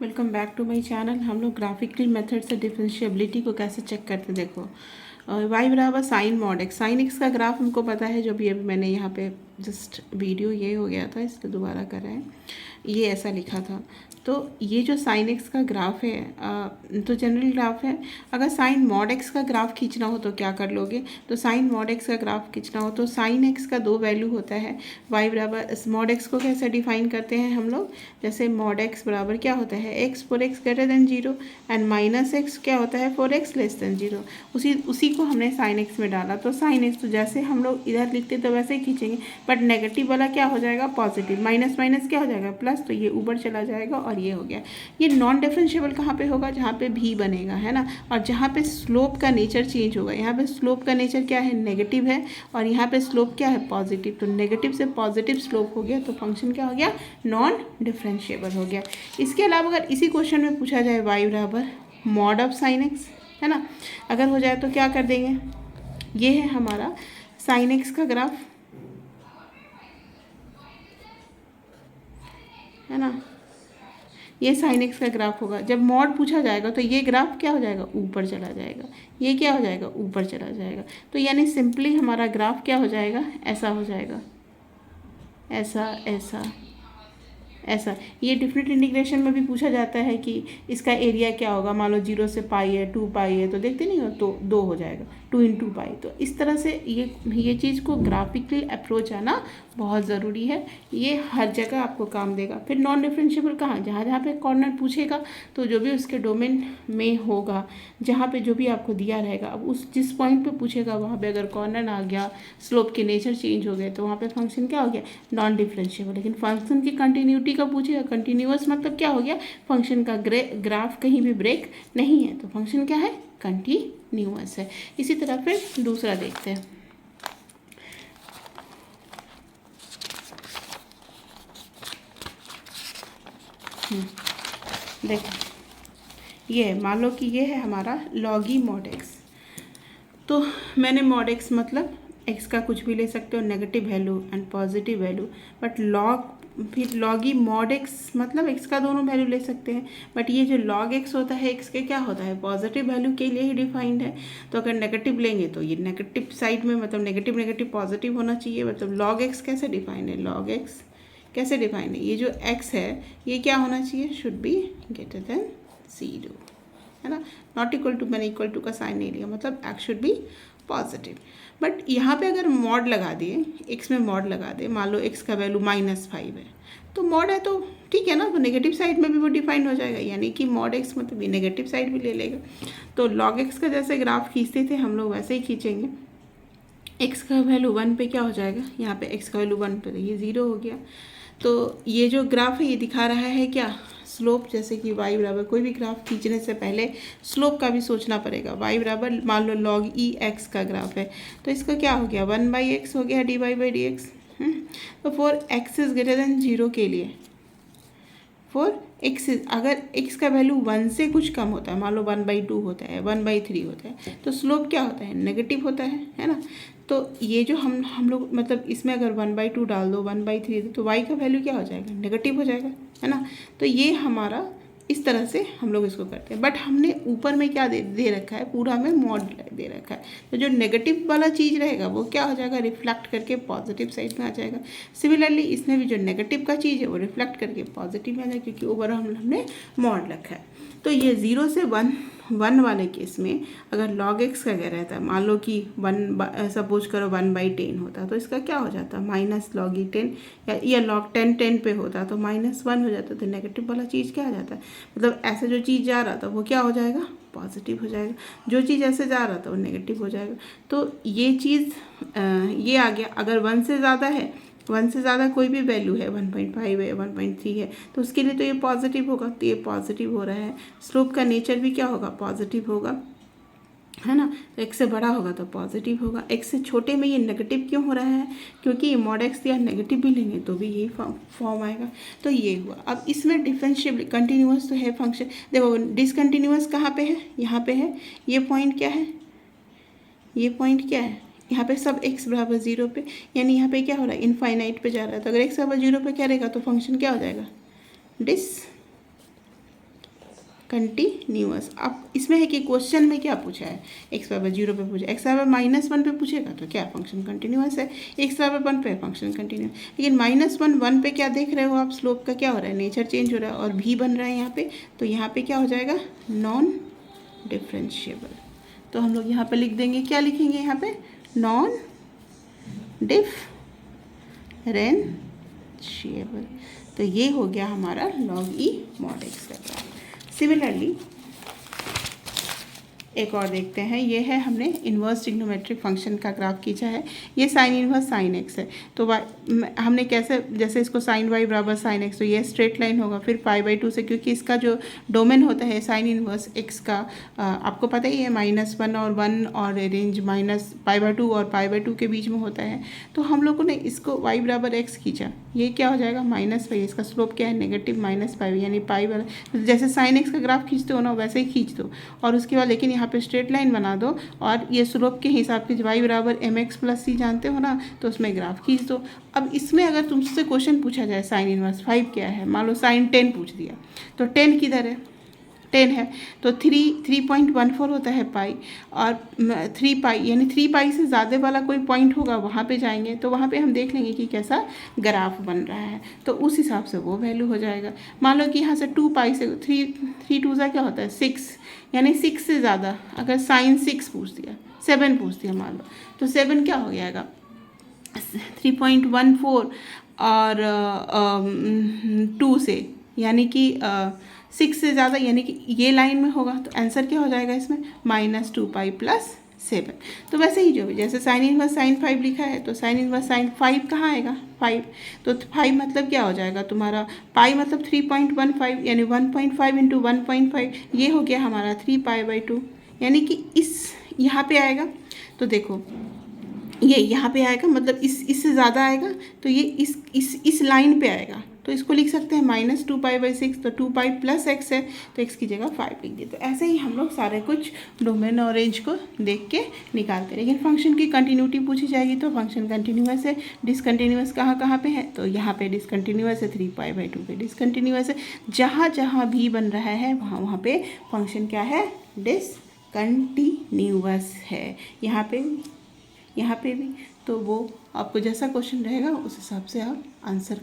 Welcome back to my channel. हम लोग graphical method से डिफरेंशिएबिलिटी को कैसे चेक करते हैं। देखो y बराबर sine mod x. Sine x का ग्राफ हमको पता है, जो भी अभी मैंने यहाँ पे जस्ट वीडियो ये हो गया था, इसको दोबारा कर रहे हैं। ये ऐसा लिखा था। तो ये जो साइन एक्स का ग्राफ है तो जनरल ग्राफ है। अगर साइन मॉड एक्स का ग्राफ खींचना हो तो क्या कर लोगे, तो साइन मॉड एक्स का ग्राफ खींचना हो तो साइन एक्स का दो वैल्यू होता है। y बराबर मॉड एक्स को कैसे डिफाइन करते हैं हम लोग, जैसे मॉड एक्स बराबर क्या होता है x for x greater than zero and minus x क्या होता है for x less than zero. उसी को हमने साइन एक्स में डाला, तो साइन एक्स तो जैसे हम लोग इधर लिखते तो वैसे ही खींचेंगे, बट नेगेटिव वाला क्या हो जाएगा पॉजिटिव, माइनस माइनस क्या हो जाएगा प्लस, तो ये ऊपर चला जाएगा और ये हो गया। ये नॉन डिफरेंशिएबल कहाँ पे होगा, जहाँ पे भी बनेगा, है ना, और जहाँ पे स्लोप का नेचर चेंज होगा। यहाँ पे स्लोप का नेचर क्या है, नेगेटिव है, और यहाँ पे स्लोप क्या है पॉजिटिव। तो नेगेटिव से पॉजिटिव स्लोप हो गया तो फंक्शन क्या हो गया, नॉन डिफरेंशिएबल हो गया। इसके अलावा अगर इसी क्वेश्चन में पूछा जाए y बराबर मॉड ऑफ साइन एक्स, है ना, अगर हो जाए तो क्या कर देंगे, ये है हमारा साइन एक्स का ग्राफ, है ना, ये साइन एक्स का ग्राफ होगा। जब मॉड पूछा जाएगा तो ये ग्राफ क्या हो जाएगा, ऊपर चला जाएगा, ये क्या हो जाएगा, ऊपर चला जाएगा। तो यानी सिंपली हमारा ग्राफ क्या हो जाएगा, ऐसा हो जाएगा, ऐसा ऐसा ऐसा। ये डिफरेंट इंटीग्रेशन में भी पूछा जाता है कि इसका एरिया क्या होगा, मान लो 0 से पाई है, 2 पाई है, तो देखते नहीं हो तो 2 हो जाएगा, 2 इंटू पाई। तो इस तरह से ये चीज़ को ग्राफिकल अप्रोच आना बहुत ज़रूरी है, ये हर जगह आपको काम देगा। फिर नॉन डिफरेंशिएबल कहाँ, जहाँ जहाँ पे कॉर्नर पूछेगा तो जो भी उसके डोमेन में होगा, जहाँ पे जो भी आपको दिया रहेगा, अब उस जिस पॉइंट पे पूछेगा वहाँ पे अगर कॉर्नर आ गया, स्लोप के नेचर चेंज हो गए, तो वहाँ पे फंक्शन क्या हो गया, नॉन डिफरेंशिएबल। लेकिन फंक्शन की कंटिन्यूटी का पूछेगा, कंटिन्यूअस मतलब क्या हो गया, फंक्शन का ग्राफ कहीं भी ब्रेक नहीं है, तो फंक्शन क्या है, कंटिन्यूअस है। इसी तरह फिर दूसरा देखते हैं। देखो ये मान लो कि ये है हमारा लॉगी मॉड एक्स। तो मैंने मॉड एक्स मतलब एक्स का कुछ भी ले सकते हो, negative value and positive value, but log फिर लॉगी मॉड एक्स मतलब एक्स का दोनों वैल्यू ले सकते हैं, बट ये जो लॉग एक्स होता है एक्स के क्या होता है, पॉजिटिव वैल्यू के लिए ही डिफाइंड है। तो अगर नेगेटिव लेंगे तो ये नेगेटिव साइड में, मतलब नेगेटिव नेगेटिव पॉजिटिव होना चाहिए। मतलब लॉग एक्स कैसे डिफाइंड है, लॉग एक्स कैसे डिफाइंड है, ये जो एक्स है ये क्या होना चाहिए, शुड बी ग्रेटर देन 0, है ना, नॉट इक्वल टू, मैंने इक्वल टू का साइन नहीं लिया, मतलब x should be positive. But यहाँ पे अगर मॉड लगा दिए, एक्स में मॉड लगा दे, मान लो एक्स का वैल्यू -5 है, तो मॉड है तो ठीक है ना, तो नेगेटिव साइड में भी वो डिफाइंड हो जाएगा, यानी कि मॉड एक्स मतलब ये नेगेटिव साइड भी ले लेगा। तो लॉग एक्स का जैसे ग्राफ खींचते थे हम लोग वैसे ही खींचेंगे। एक्स का वैल्यू 1 पे क्या हो जाएगा, यहाँ पे एक्स का वैल्यू 1 पे, तो ये 0 हो गया। तो ये जो ग्राफ है ये दिखा रहा है क्या, स्लोप। जैसे कि y बराबर कोई भी ग्राफ खींचने से पहले स्लोप का भी सोचना पड़ेगा। y बराबर मान लो log e x का ग्राफ है, तो इसका क्या हो गया, 1/x हो गया dy/dx। तो for x is greater than 0 के लिए, फॉर x अगर x का वैल्यू 1 से कुछ कम होता है, मान लो 1/2 होता है, 1/3 होता है, तो स्लोप क्या होता है, नेगेटिव होता है ना। तो ये जो हम लोग मतलब इसमें अगर 1/2 डाल दो, 1/3 तो y का वैल्यू क्या हो जाएगा, नेगेटिव हो जाएगा, है ना। तो ये हमारा इस तरह से हम लोग इसको करते हैं। बट हमने ऊपर में क्या दे रखा है, पूरा में मॉड दे रखा है, तो जो नेगेटिव वाला चीज़ रहेगा वो क्या हो जाएगा, रिफ्लेक्ट करके पॉजिटिव साइड में आ जाएगा। सिमिलरली इसमें भी जो नेगेटिव का चीज़ है वो रिफ्लेक्ट करके पॉजिटिव में आ जाएगा, क्योंकि ऊपर हमने मॉड रखा है। तो ये 0 से 1 वाले केस में अगर log x का क्या रहता है, मान लो कि 1 सपोज करो 1/10 होता, तो इसका क्या हो जाता माइनस log 10, या log 10 पे होता तो -1 हो जाता। तो नेगेटिव वाला चीज़ क्या हो जाता है, मतलब ऐसे जो चीज़ जा रहा था वो क्या हो जाएगा, पॉजिटिव हो जाएगा, जो चीज़ ऐसे जा रहा था वो नेगेटिव हो जाएगा। तो ये चीज़ ये आ गया। अगर 1 से ज़्यादा है, 1 से ज़्यादा कोई भी वैल्यू है, 1.5 है, 1.3 है, तो उसके लिए तो ये पॉजिटिव होगा, तो ये पॉजिटिव हो रहा है। स्लोप का नेचर भी क्या होगा, पॉजिटिव होगा, है ना। तो x से बड़ा होगा तो पॉजिटिव होगा, x से छोटे में ये नेगेटिव क्यों हो रहा है, क्योंकि ये मॉड एक्स या नेगेटिव भी लेंगे तो भी यही फॉर्म आएगा। तो ये हुआ। अब इसमें डिफरेंशिएबल कंटिन्यूअस तो है फंक्शन, देखो डिसकंटिन्यूअस कहाँ पे है, यहाँ पे है। ये पॉइंट क्या है, ये पॉइंट क्या है, यहाँ पे सब x बराबर 0 पे, यानी यहाँ पे क्या हो रहा है, इनफाइनाइट पे जा रहा है। तो अगर x बराबर 0 पे क्या रहेगा तो फंक्शन क्या हो जाएगा, कंटिन्यूअस। अब इसमें है कि क्वेश्चन में क्या पूछा है, एक्स बराबर 0 पे पूछा, एक्स बराबर -1 पे पूछेगा तो क्या फंक्शन कंटिन्यूअस है, एक्स बराबर 1 पे फंक्शन कंटिन्यूअस। लेकिन -1 पे क्या देख रहे हो आप, स्लोप का क्या हो रहा है, नेचर चेंज हो रहा है और भी बन रहा है यहाँ पे, तो यहाँ पे क्या हो जाएगा, नॉन डिफरेंशिएबल। तो हम लोग यहाँ पे लिख देंगे, क्या लिखेंगे यहाँ पे, नॉन डिफरेंशिएबल। तो ये हो गया हमारा log e mod x का ग्राफ। सिमिलरली एक और देखते हैं, ये है हमने इन्वर्स ट्रिग्नोमेट्रिक फंक्शन का ग्राफ खींचा है। ये साइन इन्वर्स साइन एक्स है, तो हमने कैसे, जैसे इसको साइन वाई बराबर साइन एक्स, तो ये स्ट्रेट लाइन होगा, फिर π/2 से, क्योंकि इसका जो डोमेन होता है साइन इन्वर्स एक्स का, आपको पता ही है -1 और 1 और रेंज -π/2 और π/2 के बीच में होता है। तो हम लोगों ने इसको y बराबर एक्स खींचा, ये क्या हो जाएगा -π, इसका स्लोप क्या है, नेगेटिव -π, यानी पाई वाला, जैसे साइन एक्स का ग्राफ खींचते हो ना वैसे ही खींच दो, और उसके बाद लेकिन यहाँ पे स्ट्रेट लाइन बना दो, और ये स्लोप के हिसाब से y बराबर mx + c जानते हो ना, तो उसमें ग्राफ खींच दो। अब इसमें अगर तुमसे क्वेश्चन पूछा जाए साइन इनवर्स 5 क्या है, मान लो साइन 10 पूछ दिया, तो 10 किधर है, 10 है, तो 3.14 होता है पाई, और 3 पाई यानी 3 पाई से ज़्यादा वाला कोई पॉइंट होगा वहाँ पे जाएंगे, तो वहाँ पे हम देख लेंगे कि कैसा ग्राफ बन रहा है, तो उस हिसाब से वो वैल्यू हो जाएगा। मान लो कि यहाँ से 2 पाई से 3 2 क्या होता है 6, यानी 6 से ज़्यादा अगर साइन 6 पूछ दिया, 7 पूछ दिया मान लो, तो 7 क्या हो जाएगा 3.14 और 2 से, यानी कि 6 से ज़्यादा, यानी कि ये लाइन में होगा, तो आंसर क्या हो जाएगा इसमें -2π + 7। तो वैसे ही जो भी, जैसे साइन इनवर्स साइन 5 लिखा है, तो साइन इनवर्स साइन 5 कहाँ आएगा 5, तो 5 मतलब क्या हो जाएगा तुम्हारा, पाई मतलब 3.15, यानी 1.5 × 1.5, ये हो गया हमारा 3π/2, यानी कि इस यहाँ पे आएगा, तो देखो ये यहाँ पे आएगा, मतलब इससे ज़्यादा आएगा, तो ये इस लाइन पे आएगा, तो इसको लिख सकते हैं -2π/6, तो 2π + x है, तो x की जगह 5 लिख दिए। तो ऐसे ही हम लोग सारे कुछ डोमेन और रेंज को देख के निकालते हैं। लेकिन फंक्शन की कंटिन्यूटी पूछी जाएगी, तो फंक्शन कंटिन्यूअस है, डिसकंटिन्यूअस कहाँ पे है, तो यहाँ पे डिसकंटिन्यूअस है, 3π/2 पे डिसकंटिन्यूअस है, जहाँ जहाँ भी बन रहा है वहाँ पे फंक्शन क्या है, डिसकंटिन्यूअस है। यहाँ पे भी, तो वो आपको जैसा क्वेश्चन रहेगा उस हिसाब से आप आंसर कर